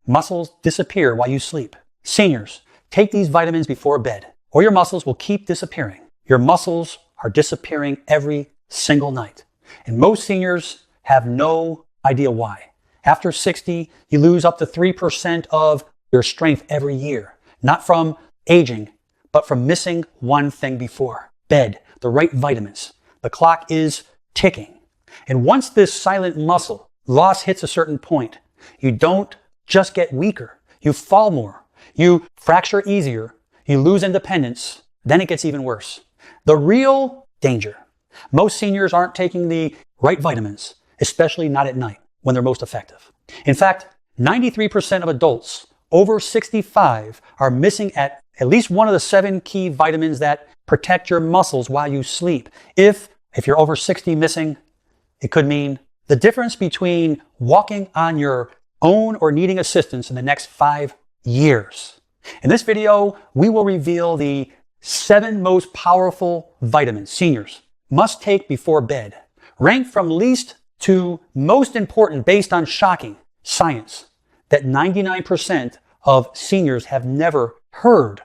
Muscles disappear while you sleep. Seniors, take these vitamins before bed, or your muscles will keep disappearing. Your muscles are disappearing every single night. And most seniors have no idea why. After 60, you lose up to 3% of your strength every year. Not from aging, but from missing one thing before. Bed, the right vitamins. The clock is ticking. And once this silent muscle loss hits a certain point, you don't just get weaker. You fall more. You fracture easier. You lose independence. Then it gets even worse. The real danger. Most seniors aren't taking the right vitamins, especially not at night when they're most effective. In fact, 93% of adults over 65 are missing at least one of the 7 key vitamins that protect your muscles while you sleep. If you're over 60 missing, it could mean the difference between walking on your own or needing assistance in the next 5 years. In this video, we will reveal the 7 most powerful vitamins seniors must take before bed, ranked from least to most important based on shocking science that 99% of seniors have never heard.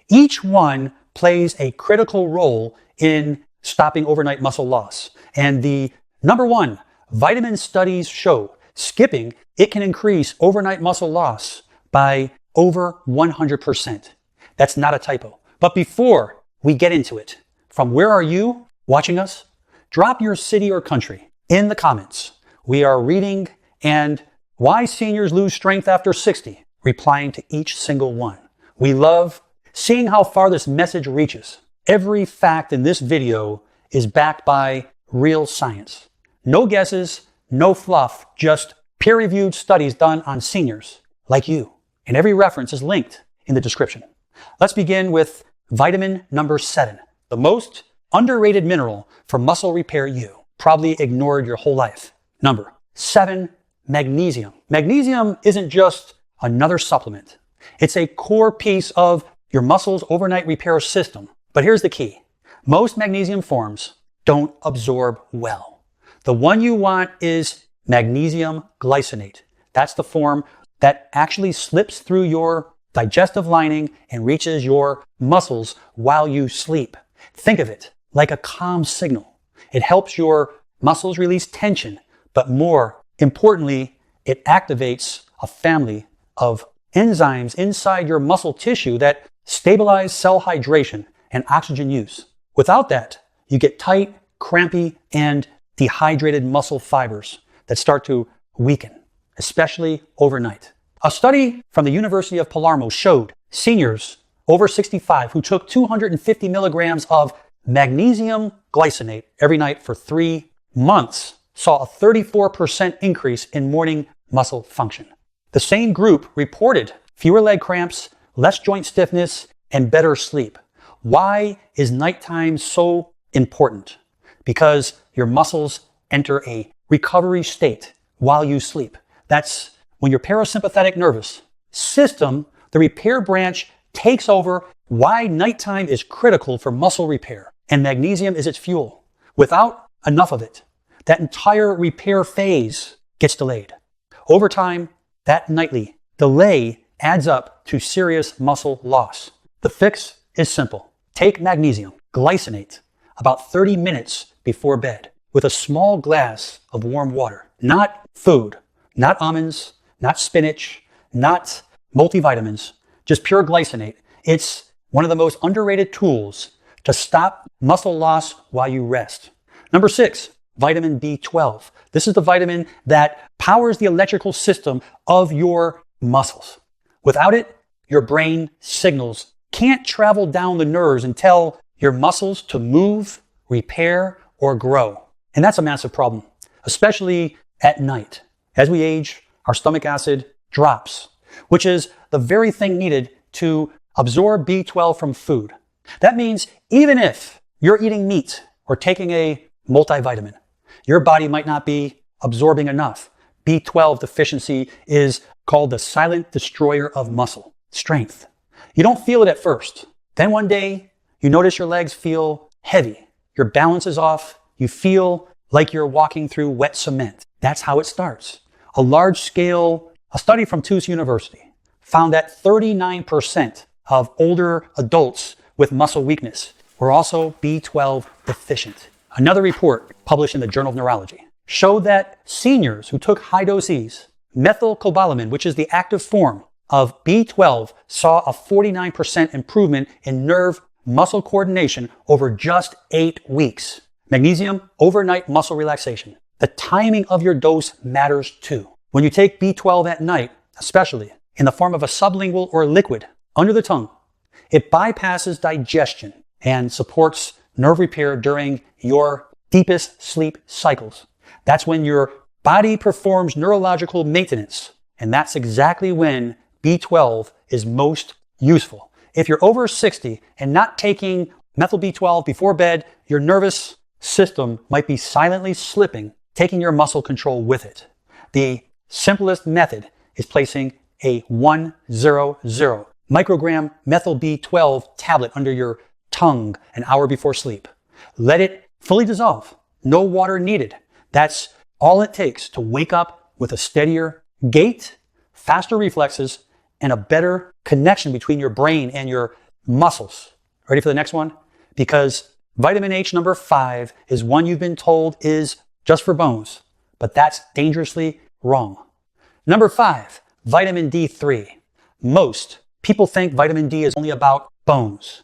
Each one plays a critical role in stopping overnight muscle loss. And the number one, vitamin studies show skipping, it can increase overnight muscle loss by over 100%. That's not a typo. But before we get into it, from where are you watching us? Drop your city or country in the comments. We are reading and why seniors lose strength after 60, replying to each single one. We love seeing how far this message reaches. Every fact in this video is backed by real science. No guesses, no fluff, just peer-reviewed studies done on seniors like you. And every reference is linked in the description. Let's begin with vitamin number 7, the most underrated mineral for muscle repair you probably ignored your whole life. Number 7, magnesium. Magnesium isn't just another supplement. It's a core piece of your muscle's overnight repair system. But here's the key. Most magnesium forms don't absorb well. The one you want is magnesium glycinate. That's the form that actually slips through your digestive lining and reaches your muscles while you sleep. Think of it like a calm signal. It helps your muscles release tension, but more importantly, it activates a family of enzymes inside your muscle tissue that stabilize cell hydration and oxygen use. Without that, you get tight, crampy, and dehydrated muscle fibers that start to weaken, especially overnight. A study from the University of Palermo showed seniors over 65 who took 250 milligrams of magnesium glycinate every night for 3 months saw a 34% increase in morning muscle function. The same group reported fewer leg cramps, less joint stiffness, and better sleep. Why is nighttime so important? Because your muscles enter a recovery state while you sleep. That's when your parasympathetic nervous system, the repair branch, takes over. Why nighttime is critical for muscle repair, and magnesium is its fuel. Without enough of it, that entire repair phase gets delayed. Over time, that nightly delay adds up to serious muscle loss. The fix is simple. Take magnesium glycinate about 30 minutes before bed with a small glass of warm water. Not food, not almonds, not spinach, not multivitamins, just pure glycinate. It's one of the most underrated tools to stop muscle loss while you rest. Number 6, vitamin B12. This is the vitamin that powers the electrical system of your muscles. Without it, your brain signals can't travel down the nerves and tell your muscles to move, repair, or grow. And that's a massive problem, especially at night. As we age, our stomach acid drops, which is the very thing needed to absorb B12 from food. That means even if you're eating meat or taking a multivitamin, your body might not be absorbing enough. B12 deficiency is called the silent destroyer of muscle strength. You don't feel it at first. Then one day, you notice your legs feel heavy. Your balance is off. You feel like you're walking through wet cement. That's how it starts. A large-scale A study from Tufts University found that 39% of older adults with muscle weakness were also B12 deficient. Another report published in the Journal of Neurology showed that seniors who took high doses methylcobalamin, which is the active form of B12, saw a 49% improvement in nerve muscle coordination over just 8 weeks. Magnesium, overnight muscle relaxation. The timing of your dose matters too. When you take B12 at night, especially in the form of a sublingual or liquid under the tongue, it bypasses digestion and supports nerve repair during your deepest sleep cycles. That's when your body performs neurological maintenance. And that's exactly when B12 is most useful. If you're over 60 and not taking methyl B12 before bed, your nervous system might be silently slipping, taking your muscle control with it. The simplest method is placing a 100 microgram methyl B12 tablet under your tongue an hour before sleep. Let it fully dissolve. No water needed. That's all it takes to wake up with a steadier gait, faster reflexes, and a better connection between your brain and your muscles. Ready for the next one? Because vitamin H number 5 is one you've been told is just for bones, but that's dangerously wrong. Number 5, vitamin D3. Most people think vitamin D is only about bones.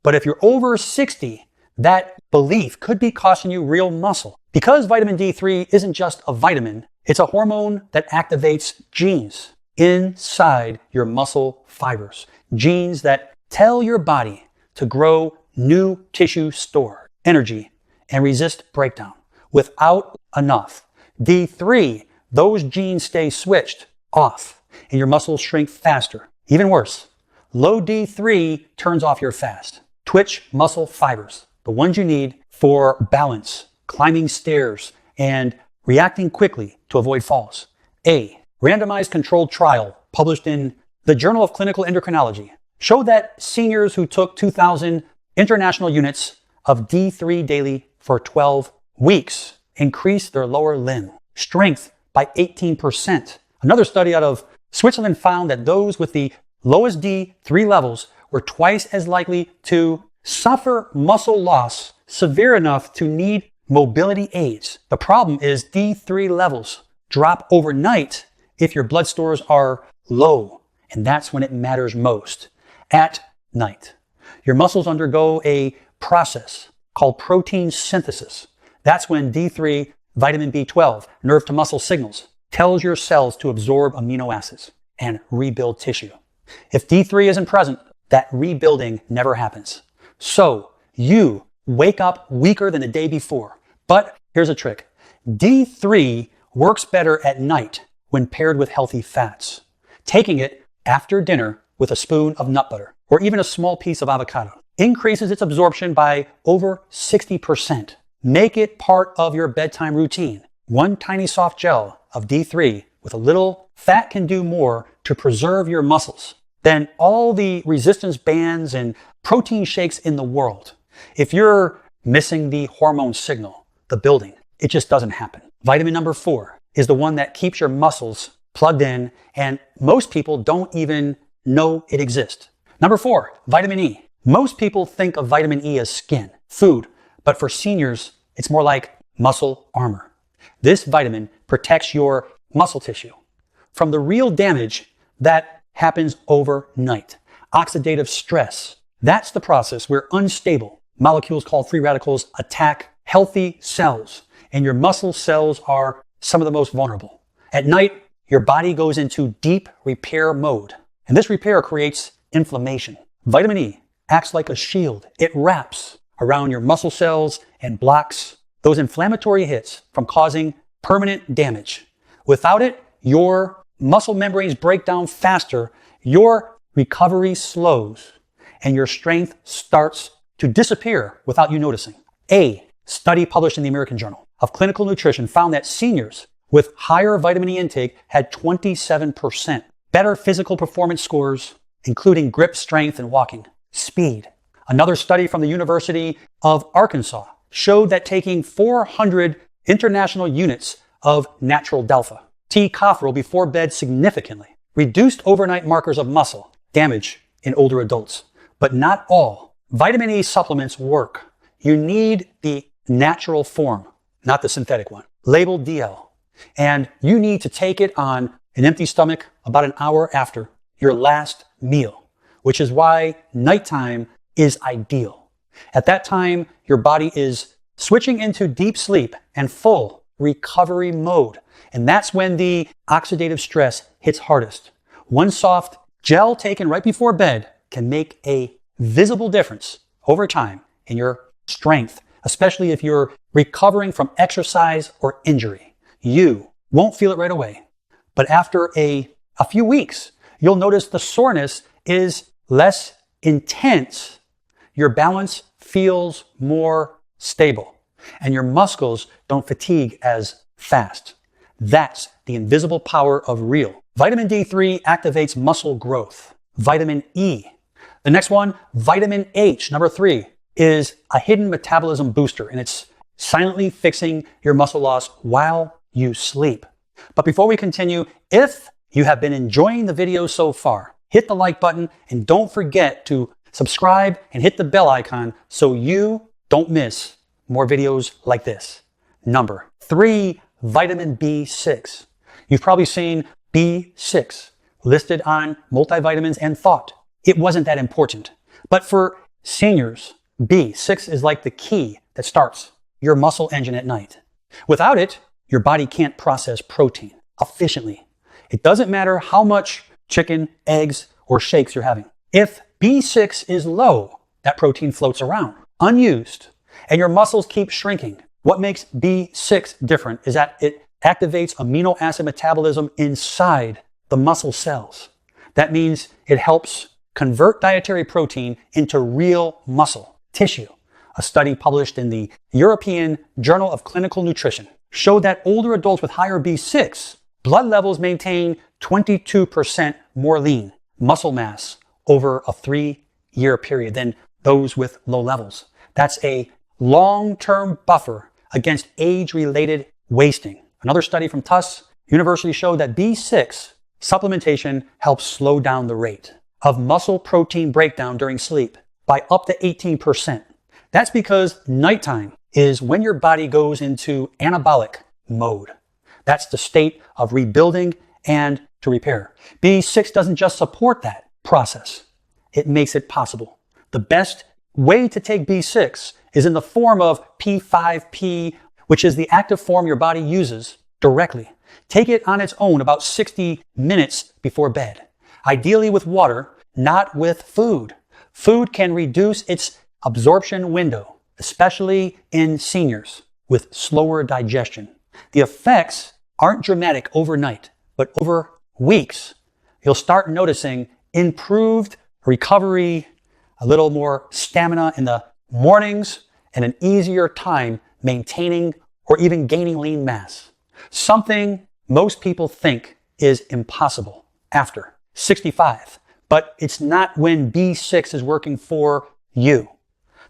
But if you're over 60, that belief could be costing you real muscle. Because vitamin D3 isn't just a vitamin, it's a hormone that activates genes inside your muscle fibers. Genes that tell your body to grow new tissue store, energy, and resist breakdown. Without enough D3, those genes stay switched off and your muscles shrink faster. Even worse, low D3 turns off your fast twitch muscle fibers, the ones you need for balance, climbing stairs, and reacting quickly to avoid falls. A randomized controlled trial published in the Journal of Clinical Endocrinology showed that seniors who took 2,000 international units of D3 daily for 12 weeks increased their lower limb strength by 18%. Another study out of Switzerland found that those with the lowest D3 levels were twice as likely to suffer muscle loss severe enough to need mobility aids. The problem is D3 levels drop overnight if your blood stores are low, and that's when it matters most. At night, your muscles undergo a process called protein synthesis. That's when D3, vitamin B12, nerve to muscle signals, tells your cells to absorb amino acids and rebuild tissue. If D3 isn't present, that rebuilding never happens. So you wake up weaker than the day before. But here's a trick. D3 works better at night when paired with healthy fats. Taking it after dinner with a spoon of nut butter or even a small piece of avocado increases its absorption by over 60%. Make it part of your bedtime routine. One tiny soft gel of D3 with a little fat can do more to preserve your muscles than all the resistance bands and protein shakes in the world. If you're missing the hormone signal, the building, it just doesn't happen. Vitamin number 4 is the one that keeps your muscles plugged in, and most people don't even know it exists. Number 4, vitamin E. Most people think of vitamin E as skin, food, but for seniors, it's more like muscle armor. This vitamin protects your muscle tissue from the real damage that happens overnight. Oxidative stress. That's the process where unstable molecules called free radicals attack healthy cells, and your muscle cells are some of the most vulnerable. At night, your body goes into deep repair mode, and this repair creates inflammation. Vitamin E acts like a shield. It wraps around your muscle cells and blocks those inflammatory hits from causing permanent damage. Without it, your muscle membranes break down faster, your recovery slows, and your strength starts to disappear without you noticing. A study published in the American Journal of Clinical Nutrition found that seniors with higher vitamin E intake had 27% better physical performance scores, including grip strength and walking speed. Another study from the University of Arkansas showed that taking 400 international units of natural delta T-tocopherol before bed significantly reduced overnight markers of muscle damage in older adults. But not all. Vitamin E supplements work. You need the natural form, not the synthetic one, labeled DL. And you need to take it on an empty stomach about an hour after your last meal, which is why nighttime is ideal. At that time, your body is switching into deep sleep and full recovery mode. And that's when the oxidative stress hits hardest. One soft gel taken right before bed can make a visible difference over time in your strength, especially if you're recovering from exercise or injury. You won't feel it right away, but after a few weeks, you'll notice the soreness is less intense. Your balance feels more stable, and your muscles don't fatigue as fast. That's the invisible power of real. Vitamin D3 activates muscle growth. Vitamin E. The next one, vitamin H, number 3, is a hidden metabolism booster, and it's silently fixing your muscle loss while you sleep. But before we continue, if you have been enjoying the video so far, hit the like button and don't forget to subscribe and hit the bell icon so you don't miss more videos like this. Number 3, vitamin B6. You've probably seen B6 listed on multivitamins and thought it wasn't that important. But for seniors, B6 is like the key that starts your muscle engine at night. Without it, your body can't process protein efficiently. It doesn't matter how much chicken, eggs, or shakes you're having. If B6 is low, that protein floats around, unused, and your muscles keep shrinking. What makes B6 different is that it activates amino acid metabolism inside the muscle cells. That means it helps convert dietary protein into real muscle tissue. A study published in the European Journal of Clinical Nutrition showed that older adults with higher B6 blood levels maintain 22% more lean muscle mass over a 3-year period than those with low levels. That's a long-term buffer against age-related wasting. Another study from Tufts University showed that B6 supplementation helps slow down the rate of muscle protein breakdown during sleep by up to 18%. That's because nighttime is when your body goes into anabolic mode. That's the state of rebuilding and to repair. B6 doesn't just support that process, it makes it possible. The best way to take B6 is in the form of P5P, which is the active form your body uses directly. Take it on its own about 60 minutes before bed, ideally with water, not with food. Food can reduce its absorption window, especially in seniors with slower digestion. The effects aren't dramatic overnight, but over weeks, you'll start noticing improved recovery, a little more stamina in the mornings, and an easier time maintaining or even gaining lean mass. Something most people think is impossible after 65, but it's not when B6 is working for you.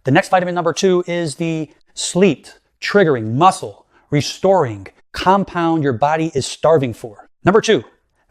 The next vitamin, number 2, is the sleep triggering, muscle restoring compound your body is starving for. Number 2,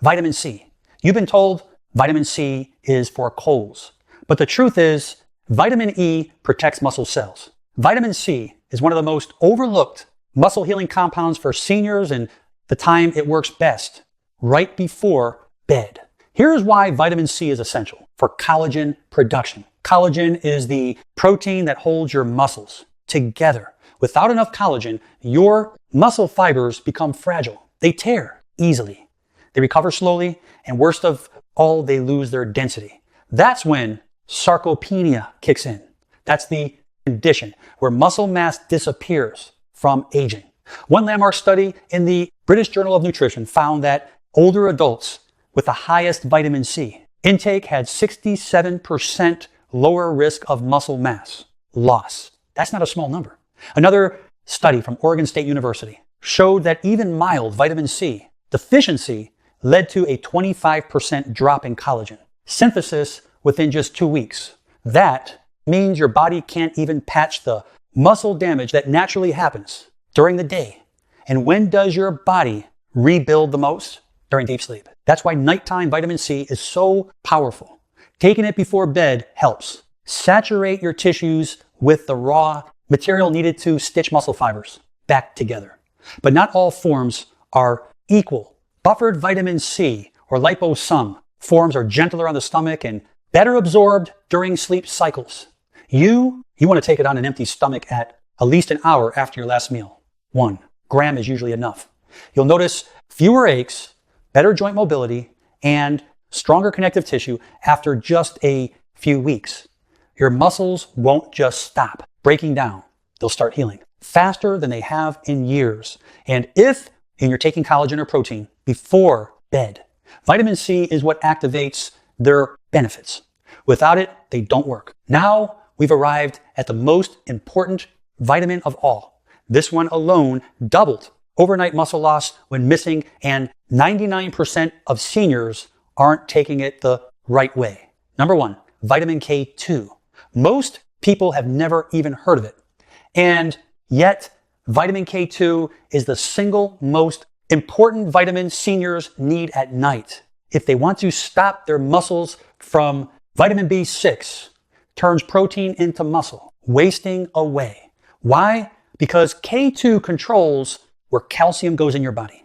vitamin C. You've been told vitamin C is for colds, but the truth is vitamin E protects muscle cells. Vitamin C is one of the most overlooked muscle healing compounds for seniors, and the time it works best, right before bed. Here's why vitamin C is essential for collagen production. Collagen is the protein that holds your muscles together. Without enough collagen, your muscle fibers become fragile. They tear easily. They recover slowly, and worst of all, they lose their density. That's when sarcopenia kicks in. That's the condition where muscle mass disappears from aging. One landmark study in the British Journal of Nutrition found that older adults with the highest vitamin C intake had 67% lower risk of muscle mass loss. That's not a small number. Another study from Oregon State University showed that even mild vitamin C deficiency led to a 25% drop in collagen synthesis within just 2 weeks. That means your body can't even patch the muscle damage that naturally happens during the day. And when does your body rebuild the most during deep sleep. That's why nighttime vitamin C is so powerful. Taking it before bed helps. Saturate your tissues with the raw material needed to stitch muscle fibers back together. But not all forms are equal. Buffered vitamin C or liposome forms are gentler on the stomach and better absorbed during sleep cycles. You want to take it on an empty stomach at least an hour after your last meal. 1 gram is usually enough. You'll notice fewer aches, better joint mobility, and stronger connective tissue after just a few weeks. Your muscles won't just stop breaking down. They'll start healing faster than they have in years. And if you're taking collagen or protein before bed, vitamin C is what activates their benefits. Without it, they don't work. Now we've arrived at the most important vitamin of all. This one alone doubled overnight muscle loss when missing, and 99% of seniors aren't taking it the right way. Number 1, vitamin K2. Most people have never even heard of it. And yet, vitamin K2 is the single most important vitamin seniors need at night. If they want to stop their muscles from vitamin B6, turns protein into muscle, wasting away. Why? Because K2 controls where calcium goes in your body.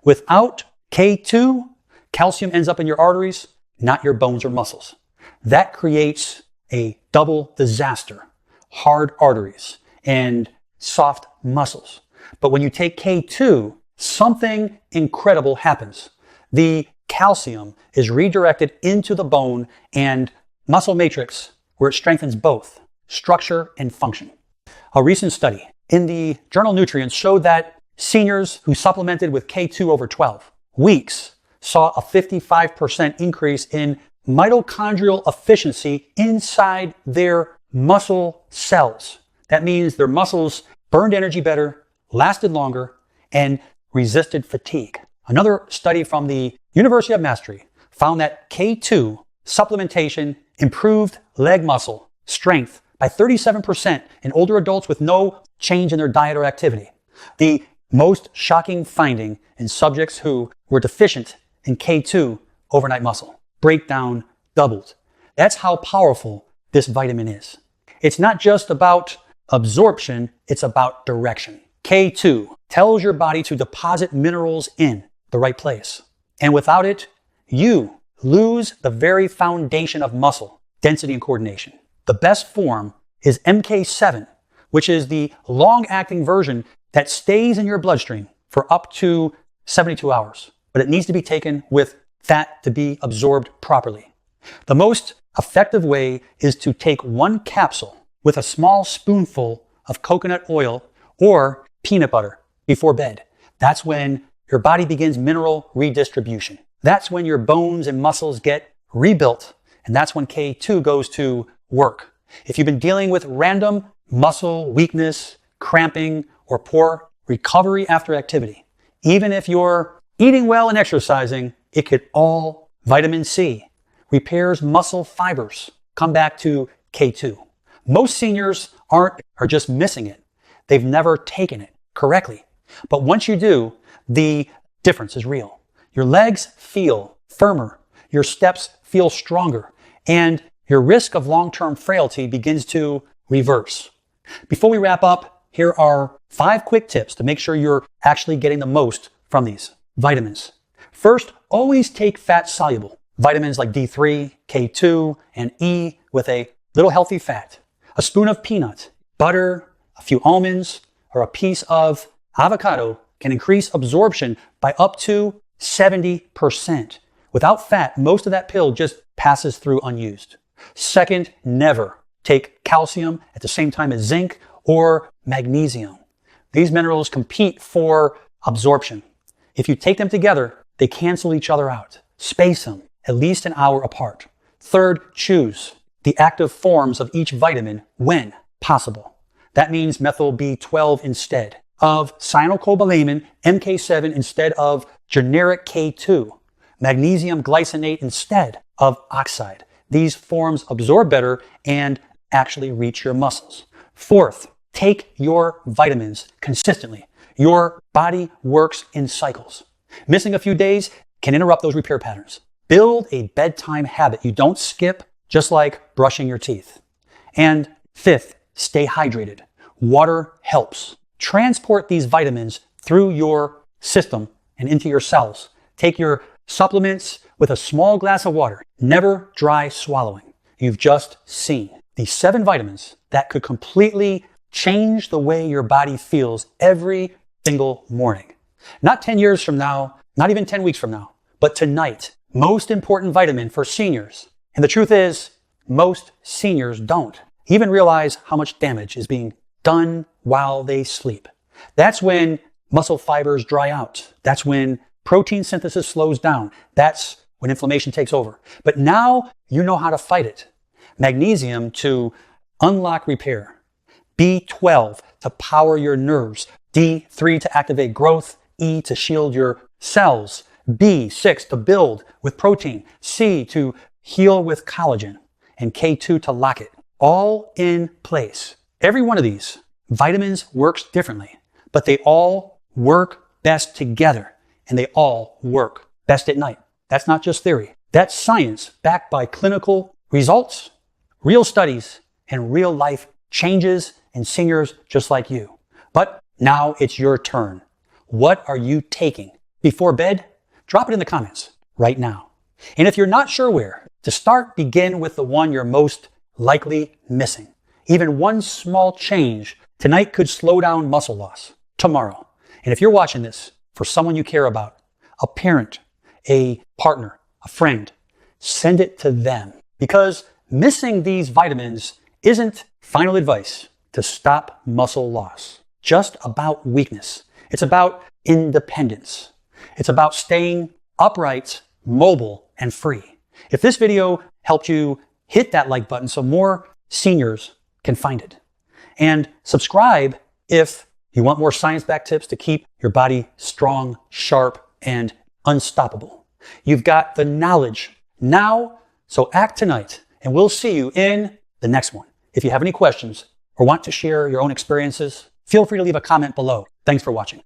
Without K2, calcium ends up in your arteries, not your bones or muscles. That creates a double disaster: hard arteries and soft muscles. But when you take K2, something incredible happens. The calcium is redirected into the bone and muscle matrix, where it strengthens both structure and function. A recent study in the journal Nutrients showed that seniors who supplemented with K2 over 12 weeks saw a 55% increase in mitochondrial efficiency inside their muscle cells. That means their muscles burned energy better, lasted longer, and resisted fatigue. Another study from the University of Maastricht found that K2 supplementation improved leg muscle strength by 37% in older adults with no change in their diet or activity. The most shocking finding in subjects who were deficient in K2 overnight muscle breakdown doubled. That's how powerful this vitamin is. It's not just about absorption, it's about direction. K2 tells your body to deposit minerals in the right place. And without it, you lose the very foundation of muscle density and coordination. The best form is MK7, which is the long-acting version that stays in your bloodstream for up to 72 hours. But it needs to be taken with fat to be absorbed properly. The most effective way is to take 1 capsule with a small spoonful of coconut oil or peanut butter before bed. That's when your body begins mineral redistribution. That's when your bones and muscles get rebuilt. And that's when K2 goes to work. If you've been dealing with random muscle weakness, cramping, or poor recovery after activity, even if you're eating well and exercising, it could all vitamin C repairs muscle fibers. Come back to K2. Most seniors are just missing it. They've never taken it correctly. But once you do, the difference is real. Your legs feel firmer, your steps feel stronger, and your risk of long-term frailty begins to reverse. Before we wrap up, here are 5 quick tips to make sure you're actually getting the most from these vitamins. First, always take fat-soluble vitamins like D3, K2, and E with a little healthy fat. A spoon of peanut, butter, a few almonds, or a piece of avocado can increase absorption by up to 70%. Without fat, most of that pill just passes through unused. Second, never take calcium at the same time as zinc or magnesium. These minerals compete for absorption. If you take them together, they cancel each other out. Space them at least an hour apart. Third, choose the active forms of each vitamin when possible. That means methyl B12 instead of cyanocobalamin, MK7 instead of generic K2, magnesium glycinate instead of oxide. These forms absorb better and actually reach your muscles. Fourth, take your vitamins consistently. Your body works in cycles. Missing a few days can interrupt those repair patterns. Build a bedtime habit you don't skip, just like brushing your teeth. And fifth, stay hydrated. Water helps. Transport these vitamins through your system and into your cells. Take your supplements with a small glass of water. Never dry swallowing. You've just seen these 7 vitamins that could completely change the way your body feels every single morning. Not 10 years from now, not even 10 weeks from now, but tonight. Most important vitamin for seniors. And the truth is, most seniors don't even realize how much damage is being done while they sleep. That's when muscle fibers dry out. That's when protein synthesis slows down. That's when inflammation takes over. But now you know how to fight it. Magnesium to unlock repair. B12 to power your nerves. D3 to activate growth. E to shield your cells. B6 to build with protein. C to heal with collagen. And K2 to lock it. All in place. Every one of these vitamins works differently, but they all work best together, and they all work best at night. That's not just theory. That's science backed by clinical results, real studies, and real life changes in seniors just like you. But now it's your turn. What are you taking before bed? Drop it in the comments right now. And if you're not sure where to start, begin with the one you're most likely missing. Even one small change tonight could slow down muscle loss tomorrow. And if you're watching this for someone you care about, a parent, a partner, a friend, send it to them. Because missing these vitamins isn't final advice to stop muscle loss. Just about weakness. It's about independence. It's about staying upright, mobile, and free. If this video helped you, hit that like button so more seniors can find it. And subscribe if you want more science-backed tips to keep your body strong, sharp, and unstoppable. You've got the knowledge now, so act tonight, and we'll see you in the next one. If you have any questions or want to share your own experiences, feel free to leave a comment below. Thanks for watching.